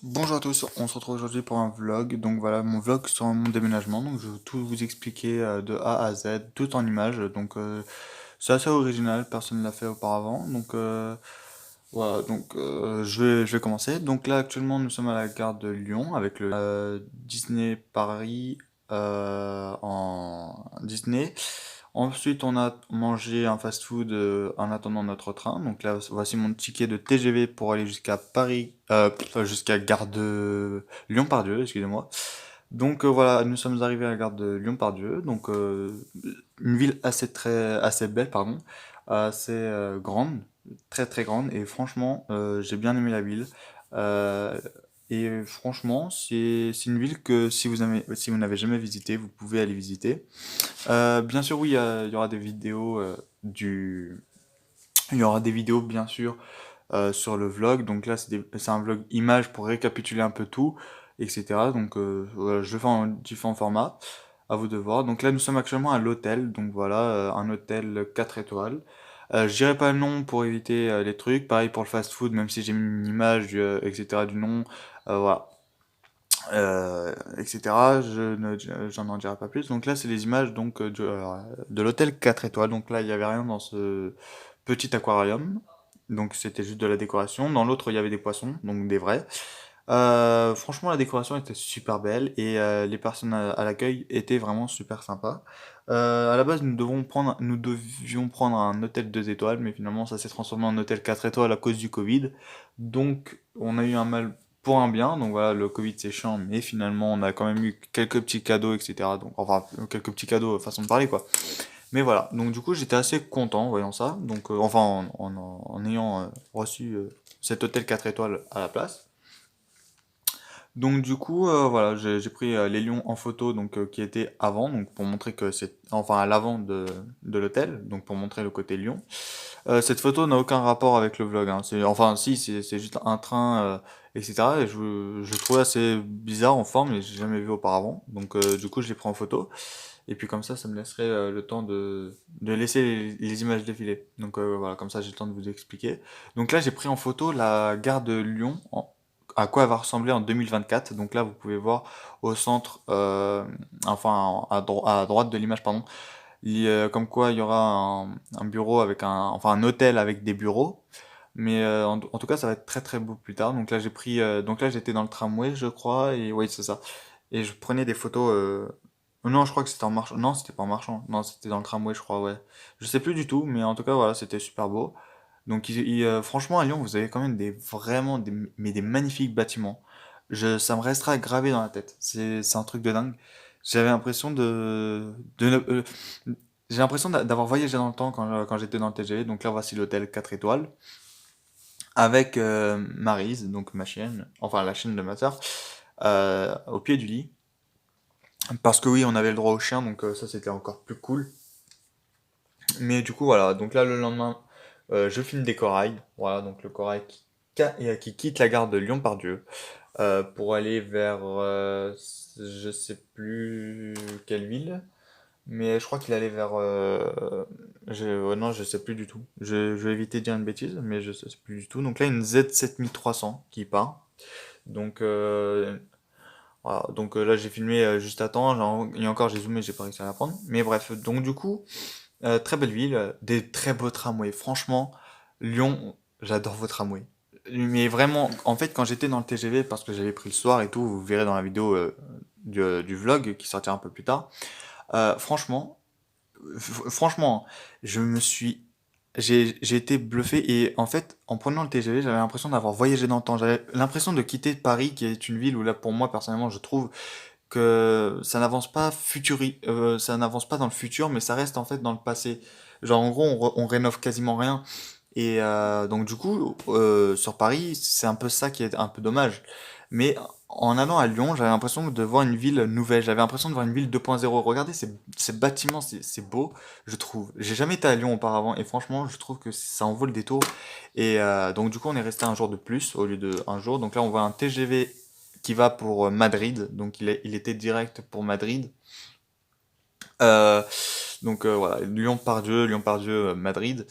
Bonjour à tous, on se retrouve aujourd'hui pour un vlog. Donc voilà, mon vlog sur mon déménagement. Donc je vais tout vous expliquer de A à Z, tout en images. Donc c'est assez original, personne ne l'a fait auparavant. Donc voilà, donc je vais commencer. Donc là actuellement nous sommes à la gare de Lyon avec le Disney Paris en Disney. Ensuite, on a mangé un fast-food en attendant notre train. Donc là, voici mon ticket de TGV pour aller jusqu'à Paris, jusqu'à gare de Lyon-Pardieu, excusez-moi. Donc voilà, nous sommes arrivés à la gare de Lyon-Pardieu. Donc une ville assez belle, pardon, assez grande, très très grande. Et franchement, j'ai bien aimé la ville. Euh, et franchement, c'est une ville que si vous n'avez jamais visité, vous pouvez aller visiter. Bien sûr, oui, il y aura des vidéos il y aura des vidéos bien sûr sur le vlog. Donc là, c'est un vlog image pour récapituler un peu tout, etc. Donc voilà, je le fais en différents formats. À vous de voir. Donc là, nous sommes actuellement à l'hôtel. Donc voilà, un hôtel 4 étoiles. Je dirai pas le nom pour éviter les trucs. Pareil pour le fast-food, même si j'ai mis une image, etc. du nom. Voilà. etc. J'en en dirai pas plus. Donc là, c'est les images donc de l'hôtel 4 étoiles. Donc là, il y avait rien dans ce petit aquarium. Donc c'était juste de la décoration. Dans l'autre, il y avait des poissons, donc des vrais. Franchement, la décoration était super belle et les personnes à l'accueil étaient vraiment super sympas. À la base, nous devions prendre un hôtel 2 étoiles, mais finalement, ça s'est transformé en hôtel 4 étoiles à cause du Covid. Donc, on a eu un mal pour un bien. Donc voilà, le Covid c'est chiant, mais finalement, on a quand même eu quelques petits cadeaux, etc. Donc, enfin, quelques petits cadeaux, façon de parler, quoi. Mais voilà, donc du coup, j'étais assez content en voyant ça. Donc, enfin, en ayant reçu cet hôtel 4 étoiles à la place. Donc du coup, voilà, j'ai pris les lions en photo donc qui étaient avant, donc pour montrer que c'est enfin à l'avant de l'hôtel, donc pour montrer le côté lion. Cette photo n'a aucun rapport avec le vlog, hein. Enfin si, c'est juste un train, etc. Et je trouvais assez bizarre en forme et j'ai jamais vu auparavant. Donc du coup, je l'ai pris en photo. Et puis comme ça me laisserait le temps de laisser les images défiler. Donc voilà, comme ça j'ai le temps de vous expliquer. Donc là, j'ai pris en photo la gare de Lyon, à quoi elle va ressembler en 2024. Donc là, vous pouvez voir au centre, enfin à droite de l'image, pardon, comme quoi il y aura un bureau avec enfin un hôtel avec des bureaux. Mais en tout cas, ça va être très très beau plus tard. Donc là, donc là, j'étais dans le tramway, je crois, et oui, c'est ça. Et je prenais des photos. Non, je crois que c'était en marchant. Non, c'était pas en marchant. Non, c'était dans le tramway, je crois, ouais. Je sais plus du tout, mais en tout cas, voilà, c'était super beau. Donc, franchement, à Lyon, vous avez quand même vraiment des magnifiques bâtiments. Ça me restera gravé dans la tête. C'est un truc de dingue. J'avais l'impression de ne- j'ai l'impression d'avoir voyagé dans le temps quand j'étais dans le TGV. Donc là, voici l'hôtel 4 étoiles avec Maryse, donc ma chienne, enfin la chienne de ma sœur, au pied du lit. Parce que oui, on avait le droit au chien, donc ça c'était encore plus cool. Mais du coup, voilà, donc là le lendemain, je filme des corails. Voilà, donc le corail qui quitte la gare de Lyon-Pardieu pour aller vers, je sais plus quelle ville, mais je crois qu'il allait vers. Non, je sais plus du tout. Je vais éviter de dire une bêtise, mais je sais plus du tout. Donc là, une Z7300 qui part. Donc, voilà. Donc là, j'ai filmé juste à temps. Et encore, j'ai zoomé, j'ai pas réussi à la prendre. Mais bref, donc du coup, très belle ville, des très beaux tramways. Franchement, Lyon, j'adore vos tramways. Mais vraiment, en fait, quand j'étais dans le TGV, parce que j'avais pris le soir et tout, vous verrez dans la vidéo du vlog qui sortira un peu plus tard. Franchement, franchement, je me suis, j'ai été bluffé et en fait, en prenant le TGV, j'avais l'impression d'avoir voyagé dans le temps. J'avais l'impression de quitter Paris, qui est une ville où là, pour moi personnellement, je trouve que ça n'avance pas dans le futur, mais ça reste en fait dans le passé. Genre en gros, on rénove quasiment rien. Et donc du coup, sur Paris, c'est un peu ça qui est un peu dommage. Mais en allant à Lyon, j'avais l'impression de voir une ville nouvelle. J'avais l'impression de voir une ville 2.0. Regardez ces bâtiments, c'est beau, je trouve. J'ai jamais été à Lyon auparavant et franchement, je trouve que ça en vaut le détour. Et donc du coup, on est resté un jour de plus au lieu de un jour. Donc là, on voit un TGV qui va pour Madrid. Donc il était direct pour Madrid. Euh, donc voilà, Lyon-Pardieu, Madrid.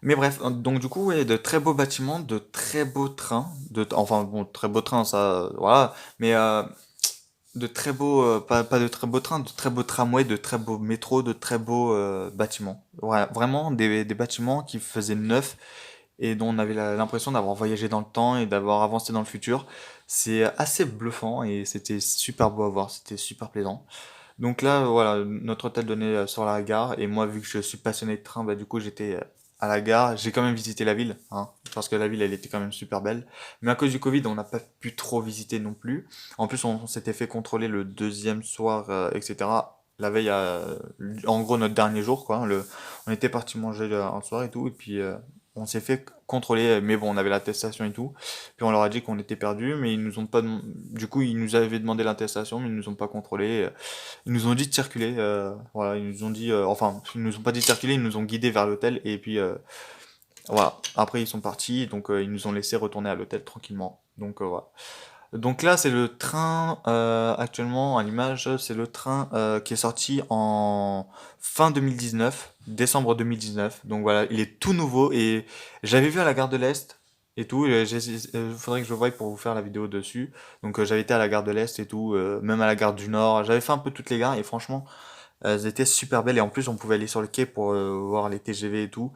Mais bref, donc du coup, ouais, de très beaux bâtiments, de très beaux trains, enfin bon, très beaux trains, ça, voilà, mais de très beaux, pas de très beaux trains, de très beaux tramways, de très beaux métros, de très beaux bâtiments. Ouais, vraiment des bâtiments qui faisaient neuf et dont on avait l'impression d'avoir voyagé dans le temps et d'avoir avancé dans le futur. C'est assez bluffant et c'était super beau à voir, c'était super plaisant. Donc là, voilà, notre hôtel donnait sur la gare, et moi, vu que je suis passionné de train, bah du coup, j'étais à la gare. J'ai quand même visité la ville, hein, parce que la ville, elle était quand même super belle. Mais à cause du Covid, on n'a pas pu trop visiter non plus. En plus, on s'était fait contrôler le deuxième soir, etc. La veille, en gros, notre dernier jour, quoi. On était parti manger un soir et tout, et puis on s'est fait contrôler, mais bon, on avait l'attestation et tout. Puis on leur a dit qu'on était perdu, mais ils nous ont pas, du coup, ils nous avaient demandé l'attestation, mais ils nous ont pas contrôlé. Ils nous ont dit de circuler, voilà, ils nous ont dit, enfin, ils nous ont pas dit de circuler, ils nous ont guidés vers l'hôtel, et puis voilà. Après, ils sont partis, donc ils nous ont laissé retourner à l'hôtel tranquillement. Donc voilà. Donc là, c'est le train, actuellement, à l'image, c'est le train qui est sorti en fin 2019, décembre 2019. Donc voilà, il est tout nouveau, et j'avais vu à la gare de l'Est et tout. Faudrait que je le voie pour vous faire la vidéo dessus. Donc j'avais été à la gare de l'Est et tout, même à la gare du Nord. J'avais fait un peu toutes les gares, et franchement, elles étaient super belles. Et en plus, on pouvait aller sur le quai pour voir les TGV et tout.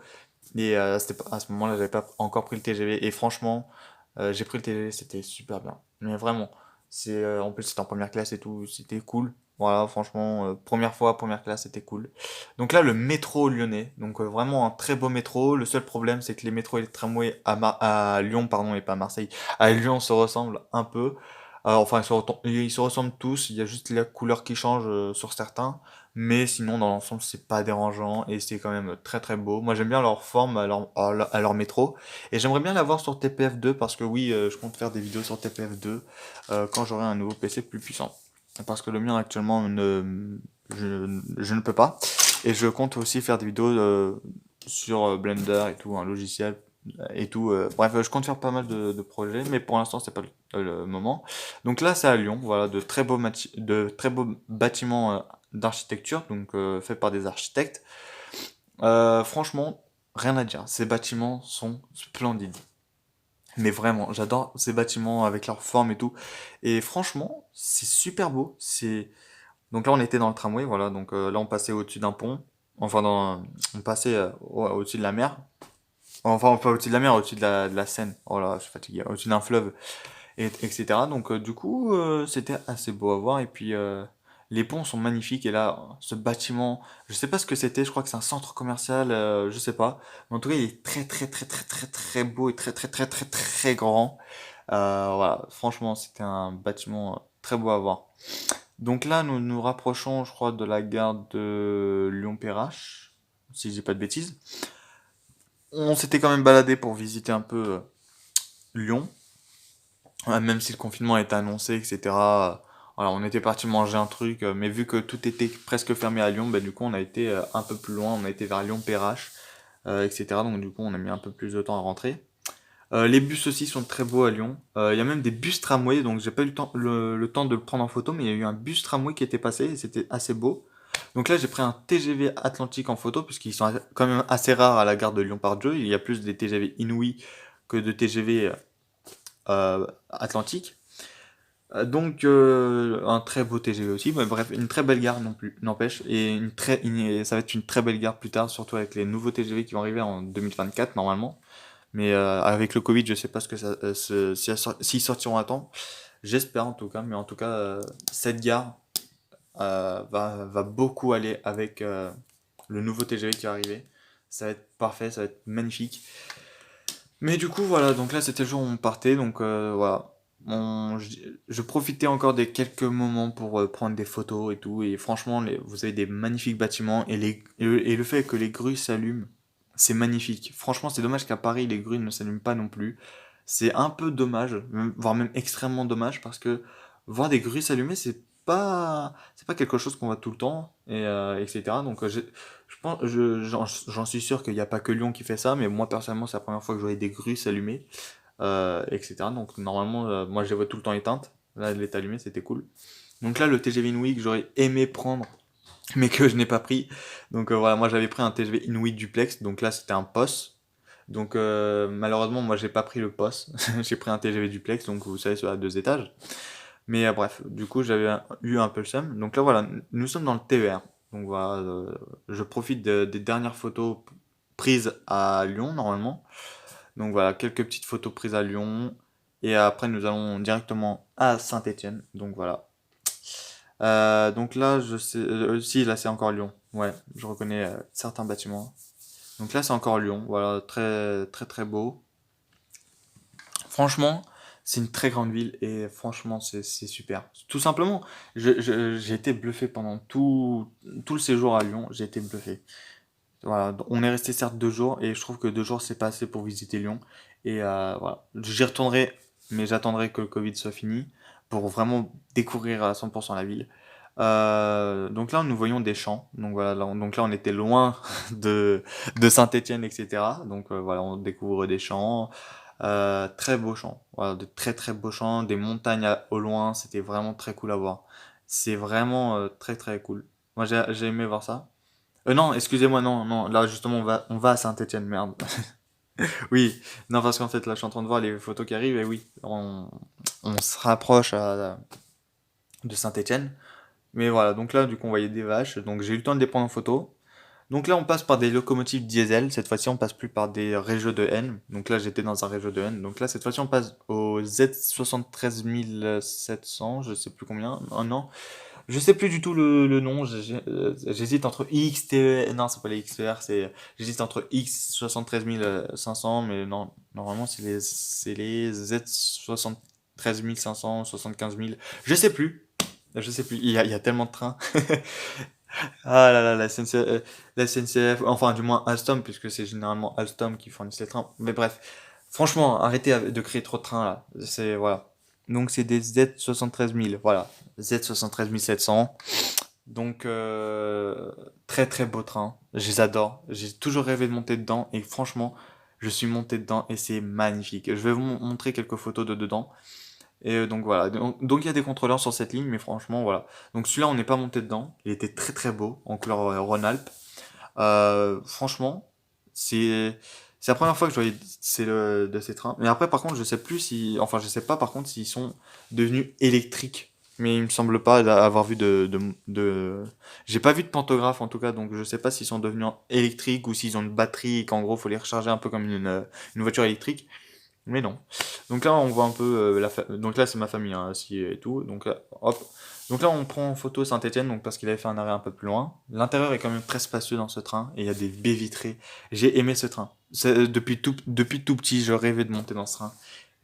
Et à ce moment-là, j'avais pas encore pris le TGV. Et franchement, j'ai pris le TGV, c'était super bien. Mais vraiment, en plus c'était en première classe et tout, c'était cool. Voilà, franchement, première fois, première classe, c'était cool. Donc là, le métro lyonnais, donc vraiment un très beau métro. Le seul problème, c'est que les métros et les tramways à Lyon, pardon, et pas à Marseille, à Lyon se ressemblent un peu. Enfin, ils se ressemblent tous. Il y a juste la couleur qui change sur certains. Mais sinon, dans l'ensemble, c'est pas dérangeant et c'est quand même très très beau. Moi, j'aime bien leur forme à leur métro. Et j'aimerais bien l'avoir sur TPF2 parce que oui, je compte faire des vidéos sur TPF2 quand j'aurai un nouveau PC plus puissant. Parce que le mien actuellement, je ne peux pas. Et je compte aussi faire des vidéos sur Blender et tout, un logiciel et tout. Bref, je compte faire pas mal de projets, mais pour l'instant, c'est pas le moment. Donc là, c'est à Lyon, voilà, de très beaux bâtiments d'architecture, donc faits par des architectes. Franchement, rien à dire. Ces bâtiments sont splendides. Mais vraiment, j'adore ces bâtiments avec leur forme et tout. Et franchement, c'est super beau. Donc là, on était dans le tramway, voilà. Donc là, on passait au-dessus d'un pont. Enfin, on passait au-dessus de la mer. Enfin, pas au-dessus de la mer, au-dessus de la Seine. Oh là, je suis fatigué. Au-dessus d'un fleuve, etc. Donc du coup, c'était assez beau à voir. Et puis, les ponts sont magnifiques. Et là, ce bâtiment, je sais pas ce que c'était. Je crois que c'est un centre commercial. Je sais pas. Mais en tout cas, il est très, très, très, très, très, très beau et très, très, très, très, très grand. Voilà. Franchement, c'était un bâtiment très beau à voir. Donc là, nous nous rapprochons, je crois, de la gare de Lyon-Perrache, si je dis pas de bêtises. On s'était quand même baladé pour visiter un peu Lyon. Même si le confinement était annoncé, etc. Voilà, on était parti manger un truc, mais vu que tout était presque fermé à Lyon, bah, du coup on a été un peu plus loin, on a été vers Lyon-Perrache, etc. Donc du coup on a mis un peu plus de temps à rentrer. Les bus aussi sont très beaux à Lyon. Il y a même des bus tramway, donc j'ai pas eu le temps de le prendre en photo, mais il y a eu un bus tramway qui était passé et c'était assez beau. Donc là j'ai pris un TGV Atlantique en photo, puisqu'ils sont quand même assez rares à la gare de Lyon-Pardieu. Il y a plus des TGV Inouï que de TGV Atlantique. Donc un très beau TGV aussi, mais bref, une très belle gare non plus, n'empêche, et ça va être une très belle gare plus tard, surtout avec les nouveaux TGV qui vont arriver en 2024 normalement. Mais avec le Covid, je sais pas ce que s'ils sortiront à temps. J'espère en tout cas, mais en tout cas, cette gare va beaucoup aller avec le nouveau TGV qui va arriver. Ça va être parfait, ça va être magnifique. Mais du coup, voilà, donc là c'était le jour où on partait, donc voilà. Je profitais encore des quelques moments pour prendre des photos et tout, et franchement, vous avez des magnifiques bâtiments, et le fait que les grues s'allument, c'est magnifique. Franchement, c'est dommage qu'à Paris, les grues ne s'allument pas non plus. C'est un peu dommage, voire même extrêmement dommage, parce que voir des grues s'allumer, c'est pas quelque chose qu'on voit tout le temps, etc. Donc je pense, j'en suis sûr qu'il n'y a pas que Lyon qui fait ça, mais moi personnellement, c'est la première fois que je voyais des grues s'allumer, etc. Donc normalement, moi je les vois tout le temps éteintes. Là, elle est allumée, c'était cool. Donc là, le TGV Inouï que j'aurais aimé prendre, mais que je n'ai pas pris. Donc voilà, moi j'avais pris un TGV Inouï Duplex, donc là c'était un POS. Donc malheureusement, moi j'ai pas pris le POS, j'ai pris un TGV duplex, donc vous savez, sur à 2 étages. Mais bref, du coup j'avais eu un peu le seum. Donc là voilà, nous sommes dans le TER. Donc voilà, je profite des dernières photos prises à Lyon normalement. Donc voilà, quelques petites photos prises à Lyon. Et après nous allons directement à Saint-Étienne. Donc voilà. Donc là, je sais. Si, là c'est encore Lyon. Ouais, je reconnais certains bâtiments. Donc là c'est encore Lyon. Voilà, très très très beau. Franchement, c'est une très grande ville et franchement, c'est super. Tout simplement, j'ai été bluffé pendant tout le séjour à Lyon. J'ai été bluffé. Voilà, on est resté certes 2 jours et je trouve que 2 jours c'est pas assez pour visiter Lyon. Et voilà, j'y retournerai, mais j'attendrai que le Covid soit fini pour vraiment découvrir à 100% la ville. Donc là, nous voyons des champs. Donc voilà, donc là, on était loin de Saint-Étienne, etc. Donc voilà, on découvre des champs, très beaux champs. Voilà, de très très beaux champs, des montagnes au loin. C'était vraiment très cool à voir. C'est vraiment très très cool. Moi, j'ai aimé voir ça. Non, excusez-moi, non, non, là justement on va à Saint-Étienne, merde. Oui, non parce qu'en fait là je suis en train de voir les photos qui arrivent et oui, on se rapproche de Saint-Étienne. Mais voilà, donc là du coup on voyait des vaches, donc j'ai eu le temps de les prendre en photo. Donc là on passe par des locomotives diesel, cette fois-ci on passe plus par des réseaux de N. Donc là j'étais dans un réseau de N, donc là cette fois-ci on passe au Z73 700, je sais plus combien, oh non, je sais plus du tout le nom, j'hésite entre XT, non c'est pas les XTR, j'hésite entre X 73500, mais non, normalement c'est les Z 73500, 75000, je sais plus, il y a tellement de trains. Ah là là, la SNCF, enfin du moins Alstom, puisque c'est généralement Alstom qui fournissent les trains. Mais bref, franchement, arrêtez de créer trop de trains là. Voilà. Donc c'est des Z 73000, voilà. Z 73700. Donc très très beau train. Je les adore. J'ai toujours rêvé de monter dedans et franchement, je suis monté dedans et c'est magnifique. Je vais vous montrer quelques photos de dedans. Et donc voilà, donc il y a des contrôleurs sur cette ligne, mais franchement voilà. Donc celui-là on n'est pas monté dedans, il était très très beau, en couleur Rhône-Alpes. Franchement, c'est c'est la première fois que je voyais de ces trains. Mais après par contre je sais plus si, enfin je sais pas par contre s'ils sont devenus électriques. Mais il me semble pas avoir vu j'ai pas vu de pantographe en tout cas, donc je sais pas s'ils sont devenus électriques ou s'ils ont une batterie et qu'en gros faut les recharger un peu comme une voiture électrique. Mais non. Donc là, on voit un peu donc là, c'est ma famille hein, assis et tout. Donc là, hop. Donc là, on prend en photo Saint-Étienne, donc parce qu'il avait fait un arrêt un peu plus loin. L'intérieur est quand même très spacieux dans ce train et il y a des baies vitrées. J'ai aimé ce train. Depuis tout petit, je rêvais de monter dans ce train.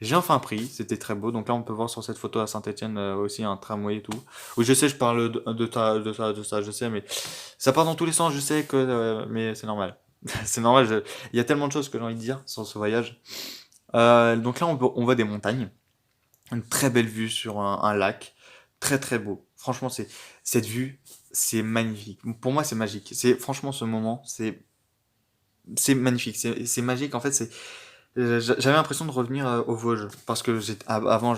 J'ai enfin pris, c'était très beau. Donc là, on peut voir sur cette photo à Saint-Étienne aussi un tramway et tout. Oui, je sais, je parle de ça, je sais, mais ça part dans tous les sens. Je sais que, mais c'est normal. C'est normal. Il y a tellement de choses que j'ai envie de dire sur ce voyage. Donc là, on voit des montagnes, une très belle vue sur un lac, très très beau. Franchement, cette vue, c'est magnifique. Pour moi, c'est magique. Franchement ce moment, c'est magnifique, c'est magique. En fait, j'avais l'impression de revenir aux Vosges parce que avant,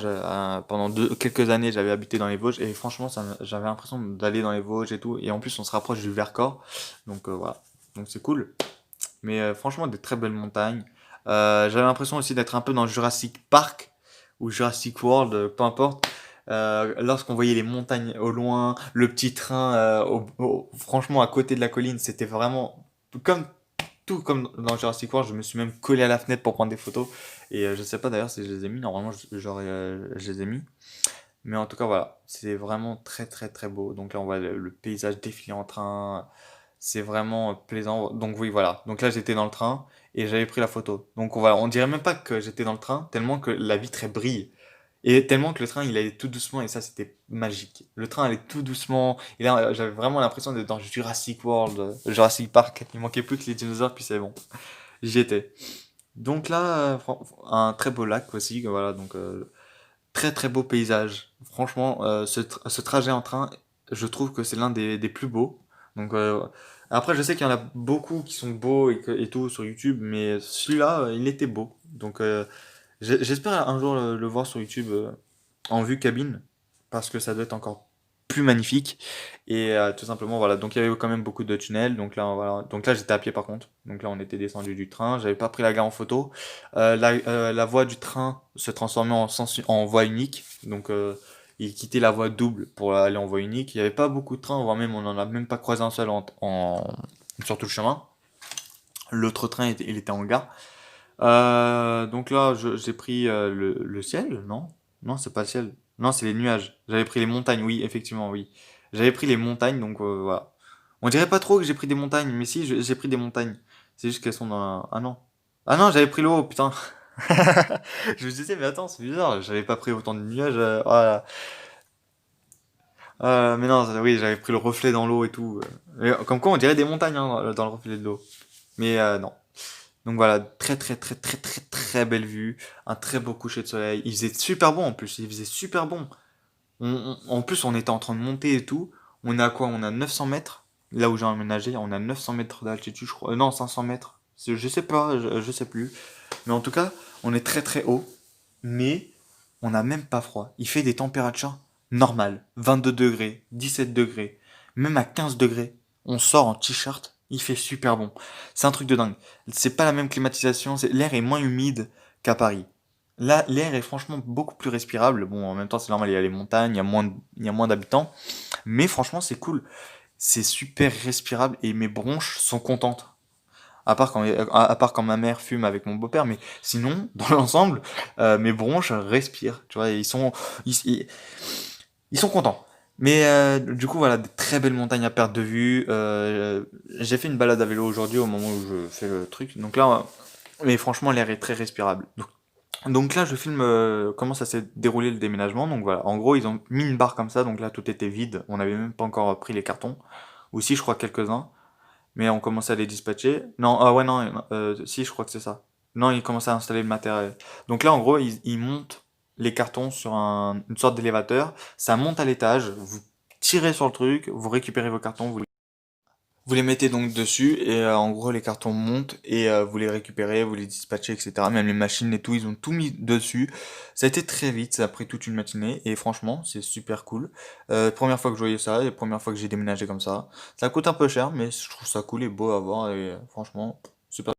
pendant quelques années, j'avais habité dans les Vosges et franchement, j'avais l'impression d'aller dans les Vosges et tout. Et en plus, on se rapproche du Vercors, donc voilà, donc c'est cool. Mais franchement, des très belles montagnes. J'avais l'impression aussi d'être un peu dans Jurassic Park ou Jurassic World, peu importe. Lorsqu'on voyait les montagnes au loin, le petit train, franchement, à côté de la colline, c'était vraiment comme tout comme dans Jurassic World. Je me suis même collé à la fenêtre pour prendre des photos. Et je sais pas d'ailleurs si je les ai mis. Normalement, je les ai mis. Mais en tout cas, voilà, c'est vraiment très très très beau. Donc là, on voit le paysage défiler en train. C'est vraiment plaisant. Donc oui, voilà. Donc là, j'étais dans le train et j'avais pris la photo. Donc on dirait même pas que j'étais dans le train, tellement que la vitre elle brille. Et tellement que le train il allait tout doucement et ça c'était magique. Le train allait tout doucement et là j'avais vraiment l'impression d'être dans Jurassic World, Jurassic Park. Il manquait plus que les dinosaures puis c'est bon. J'y étais. Donc là, un très beau lac aussi, voilà, donc très très beau paysage. Franchement, ce trajet en train, je trouve que c'est l'un des plus beaux. Donc après, je sais qu'il y en a beaucoup qui sont beaux et tout sur YouTube, mais celui-là, il était beau. Donc j'espère un jour le voir sur YouTube en vue cabine, parce que ça doit être encore plus magnifique. Et tout simplement, voilà. Donc il y avait quand même beaucoup de tunnels. Donc là, voilà. Donc là, j'étais à pied par contre. Donc là, on était descendu du train. J'avais pas pris la gare en photo. La voie du train se transformait en voie unique. Donc il quittait la voie double pour aller en voie unique. Il n'y avait pas beaucoup de trains, voire même on n'en a même pas croisé un seul sur tout le chemin. L'autre train, il était en gare. Donc là, j'ai pris le ciel, non? Non, c'est pas le ciel. Non, c'est les nuages. J'avais pris les montagnes, oui, effectivement, oui. J'avais pris les montagnes, donc voilà. On dirait pas trop que j'ai pris des montagnes, mais si, j'ai pris des montagnes. C'est juste qu'elles sont dans Ah non. Ah non, j'avais pris le haut, putain. Je me disais, mais attends, c'est bizarre, j'avais pas pris autant de nuages. Voilà. Mais non, oui, j'avais pris le reflet dans l'eau et tout. Comme quoi, on dirait des montagnes hein, dans le reflet de l'eau. Mais non. Donc voilà, très très très très très très belle vue, un très beau coucher de soleil. Il faisait super bon en plus, il faisait super bon. En plus, on était en train de monter et tout. On est à quoi? On a 900 mètres. Là où j'ai emménagé, on a 900 mètres d'altitude, je crois. Non, 500 mètres. Je sais pas, je sais plus. Mais en tout cas, on est très très haut. Mais on n'a même pas froid. Il fait des températures normales. 22 degrés, 17 degrés. Même à 15 degrés, on sort en t-shirt. Il fait super bon. C'est un truc de dingue. C'est pas la même climatisation. L'air est moins humide qu'à Paris. Là, l'air est franchement beaucoup plus respirable. Bon, en même temps, c'est normal, il y a les montagnes, il y a moins d'habitants. Mais franchement, c'est cool. C'est super respirable et mes bronches sont contentes. À part quand ma mère fume avec mon beau-père, mais sinon, dans l'ensemble, mes bronches respirent. Tu vois, ils sont contents. Mais du coup, voilà, des très belles montagnes à perte de vue. J'ai fait une balade à vélo aujourd'hui au moment où je fais le truc. Donc là, mais franchement, l'air est très respirable. Donc là, je filme comment ça s'est déroulé le déménagement. Donc voilà, en gros, ils ont mis une barre comme ça. Donc là, tout était vide. On n'avait même pas encore pris les cartons. Ou si, je crois quelques-uns. Mais on commençait à les dispatcher. Non, ah ouais, non, si, je crois que c'est ça. Non, ils commençaient à installer le matériel. Donc là, en gros, ils montent les cartons sur une sorte d'élévateur. Ça monte à l'étage. Vous tirez sur le truc, vous récupérez vos cartons, vous les mettez donc dessus et en gros les cartons montent et vous les récupérez, vous les dispatchez, etc. Même les machines et tout, ils ont tout mis dessus. Ça a été très vite, ça a pris toute une matinée et franchement c'est super cool. Première fois que je voyais ça et première fois que j'ai déménagé comme ça. Ça coûte un peu cher mais je trouve ça cool et beau à voir et franchement super.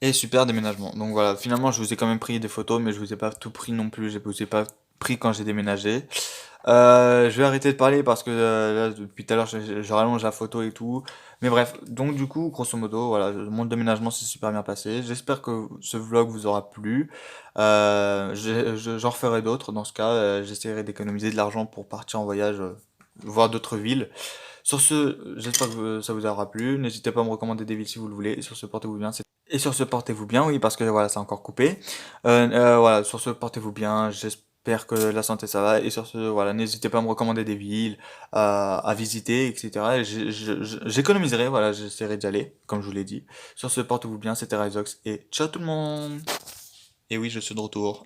Et super déménagement. Donc voilà, finalement je vous ai quand même pris des photos mais je vous ai pas tout pris non plus, je vous ai pas pris quand j'ai déménagé. Je vais arrêter de parler parce que là, depuis tout à l'heure, je rallonge la photo et tout. Mais bref, donc du coup, grosso modo, voilà, mon déménagement s'est super bien passé. J'espère que ce vlog vous aura plu. J'en referai d'autres dans ce cas. J'essaierai d'économiser de l'argent pour partir en voyage, voir d'autres villes. Sur ce, j'espère que ça vous aura plu. N'hésitez pas à me recommander des villes si vous le voulez. Et sur ce, portez-vous bien. Et sur ce, portez-vous bien, oui, parce que voilà, c'est encore coupé. Voilà, sur ce, portez-vous bien. J'espère que la santé ça va. Et sur ce, voilà, n'hésitez pas à me recommander des villes à visiter, etc. Et j'économiserai, voilà, j'essaierai d'y aller, comme je vous l'ai dit. Sur ce, portez-vous bien. C'était Rizox et ciao tout le monde. Et oui, je suis de retour.